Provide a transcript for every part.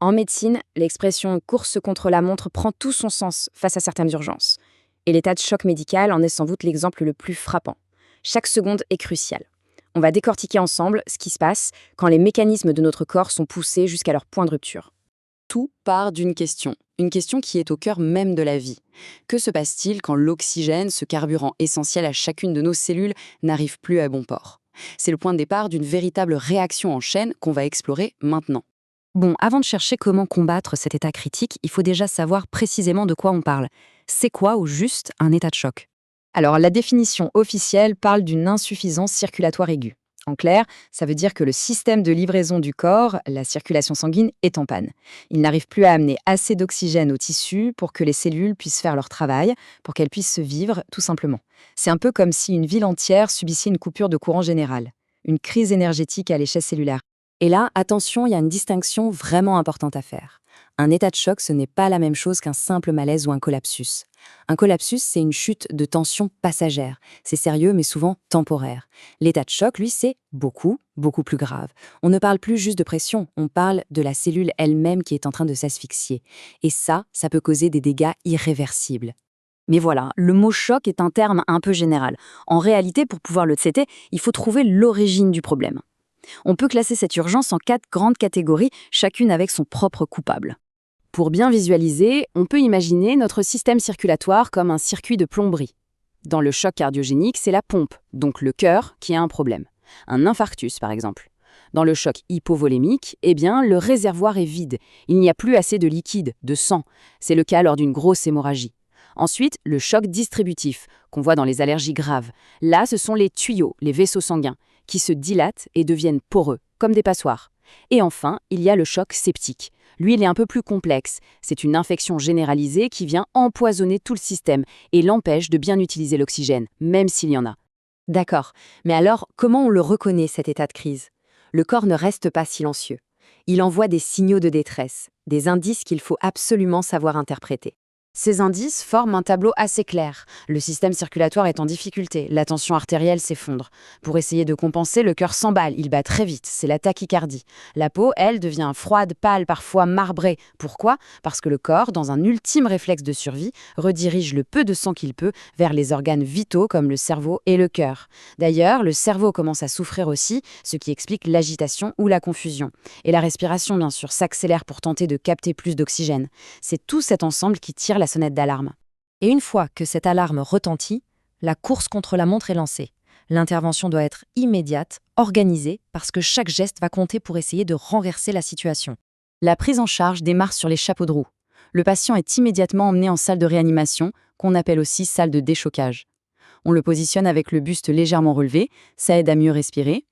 En médecine, l'expression course contre la montre prend tout son sens face à certaines urgences. Et l'état de choc médical en est sans doute l'exemple le plus frappant. Chaque seconde est cruciale. On va décortiquer ensemble ce qui se passe quand les mécanismes de notre corps sont poussés jusqu'à leur point de rupture. Tout part d'une question, une question qui est au cœur même de la vie. Que se passe-t-il quand l'oxygène, ce carburant essentiel à chacune de nos cellules, n'arrive plus à bon port? C'est le point de départ d'une véritable réaction en chaîne qu'on va explorer maintenant. Bon, avant de chercher comment combattre cet état critique, il faut déjà savoir précisément de quoi on parle. C'est quoi, au juste, un état de choc? Alors, la définition officielle parle d'une insuffisance circulatoire aiguë. En clair, ça veut dire que le système de livraison du corps, la circulation sanguine, est en panne. Il n'arrive plus à amener assez d'oxygène aux tissus pour que les cellules puissent faire leur travail, pour qu'elles puissent se vivre, tout simplement. C'est un peu comme si une ville entière subissait une coupure de courant général, une crise énergétique à l'échelle cellulaire. Et là, attention, il y a une distinction vraiment importante à faire. Un état de choc, ce n'est pas la même chose qu'un simple malaise ou un collapsus. Un collapsus, c'est une chute de tension passagère. C'est sérieux, mais souvent temporaire. L'état de choc, lui, c'est beaucoup, beaucoup plus grave. On ne parle plus juste de pression, on parle de la cellule elle-même qui est en train de s'asphyxier. Et ça peut causer des dégâts irréversibles. Mais voilà, le mot choc est un terme un peu général. En réalité, pour pouvoir le traiter, il faut trouver l'origine du problème. On peut classer cette urgence en 4 grandes catégories, chacune avec son propre coupable. Pour bien visualiser, on peut imaginer notre système circulatoire comme un circuit de plomberie. Dans le choc cardiogénique, c'est la pompe, donc le cœur, qui a un problème. Un infarctus, par exemple. Dans le choc hypovolémique, le réservoir est vide. Il n'y a plus assez de liquide, de sang. C'est le cas lors d'une grosse hémorragie. Ensuite, le choc distributif, qu'on voit dans les allergies graves. Là, ce sont les tuyaux, les vaisseaux sanguins, qui se dilatent et deviennent poreux, comme des passoires. Et enfin, il y a le choc septique. Lui, il est un peu plus complexe. C'est une infection généralisée qui vient empoisonner tout le système et l'empêche de bien utiliser l'oxygène, même s'il y en a. D'accord, mais alors comment on le reconnaît cet état de crise? Le corps ne reste pas silencieux. Il envoie des signaux de détresse, des indices qu'il faut absolument savoir interpréter. Ces indices forment un tableau assez clair. Le système circulatoire est en difficulté, la tension artérielle s'effondre. Pour essayer de compenser, le cœur s'emballe, il bat très vite, c'est la tachycardie. La peau, elle, devient froide, pâle, parfois marbrée. Pourquoi? Parce que le corps, dans un ultime réflexe de survie, redirige le peu de sang qu'il peut vers les organes vitaux comme le cerveau et le cœur. D'ailleurs, le cerveau commence à souffrir aussi, ce qui explique l'agitation ou la confusion. Et la respiration, bien sûr, s'accélère pour tenter de capter plus d'oxygène. C'est tout cet ensemble qui tire la sonnette d'alarme. Et une fois que cette alarme retentit, la course contre la montre est lancée. L'intervention doit être immédiate, organisée, parce que chaque geste va compter pour essayer de renverser la situation. La prise en charge démarre sur les chapeaux de roue. Le patient est immédiatement emmené en salle de réanimation, qu'on appelle aussi salle de déchocage. On le positionne avec le buste légèrement relevé, ça aide à mieux respirer.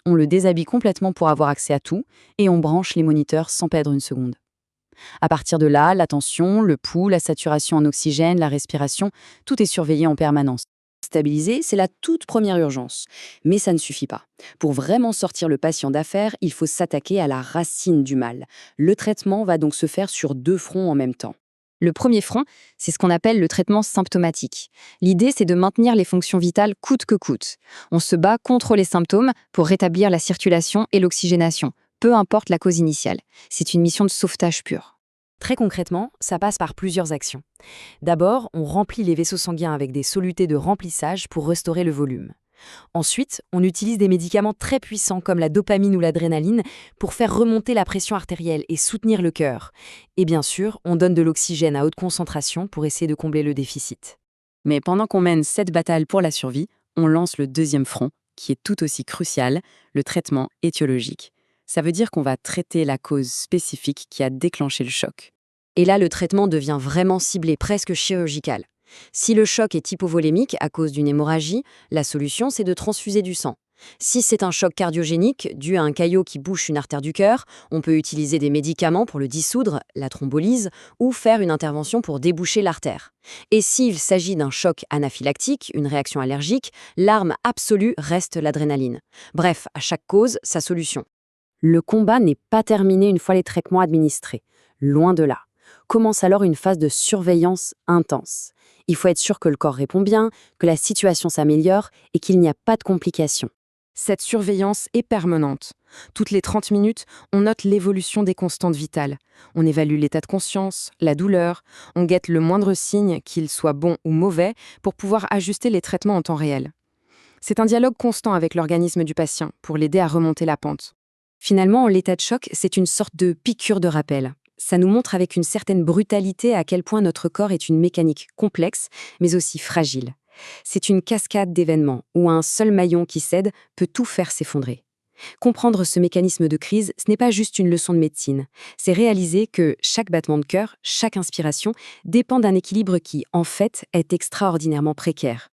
On le déshabille complètement pour avoir accès à tout, et on branche les moniteurs sans perdre une seconde. À partir de là, la tension, le pouls, la saturation en oxygène, la respiration, tout est surveillé en permanence. Stabiliser, c'est la toute première urgence. Mais ça ne suffit pas. Pour vraiment sortir le patient d'affaire, il faut s'attaquer à la racine du mal. Le traitement va donc se faire sur 2 fronts en même temps. Le premier front, c'est ce qu'on appelle le traitement symptomatique. L'idée, c'est de maintenir les fonctions vitales coûte que coûte. On se bat contre les symptômes pour rétablir la circulation et l'oxygénation, peu importe la cause initiale. C'est une mission de sauvetage pure. Très concrètement, ça passe par plusieurs actions. D'abord, on remplit les vaisseaux sanguins avec des solutés de remplissage pour restaurer le volume. Ensuite, on utilise des médicaments très puissants comme la dopamine ou l'adrénaline pour faire remonter la pression artérielle et soutenir le cœur. Et bien sûr, on donne de l'oxygène à haute concentration pour essayer de combler le déficit. Mais pendant qu'on mène cette bataille pour la survie, on lance le deuxième front, qui est tout aussi crucial, le traitement étiologique. Ça veut dire qu'on va traiter la cause spécifique qui a déclenché le choc. Et là, le traitement devient vraiment ciblé, presque chirurgical. Si le choc est hypovolémique à cause d'une hémorragie, la solution, c'est de transfuser du sang. Si c'est un choc cardiogénique dû à un caillot qui bouche une artère du cœur, on peut utiliser des médicaments pour le dissoudre, la thrombolyse, ou faire une intervention pour déboucher l'artère. Et s'il s'agit d'un choc anaphylactique, une réaction allergique, l'arme absolue reste l'adrénaline. Bref, à chaque cause, sa solution. Le combat n'est pas terminé une fois les traitements administrés. Loin de là. Commence alors une phase de surveillance intense. Il faut être sûr que le corps répond bien, que la situation s'améliore et qu'il n'y a pas de complications. Cette surveillance est permanente. Toutes les 30 minutes, on note l'évolution des constantes vitales. On évalue l'état de conscience, la douleur, on guette le moindre signe, qu'il soit bon ou mauvais, pour pouvoir ajuster les traitements en temps réel. C'est un dialogue constant avec l'organisme du patient pour l'aider à remonter la pente. Finalement, l'état de choc, c'est une sorte de piqûre de rappel. Ça nous montre avec une certaine brutalité à quel point notre corps est une mécanique complexe, mais aussi fragile. C'est une cascade d'événements où un seul maillon qui cède peut tout faire s'effondrer. Comprendre ce mécanisme de crise, ce n'est pas juste une leçon de médecine. C'est réaliser que chaque battement de cœur, chaque inspiration, dépend d'un équilibre qui, en fait, est extraordinairement précaire.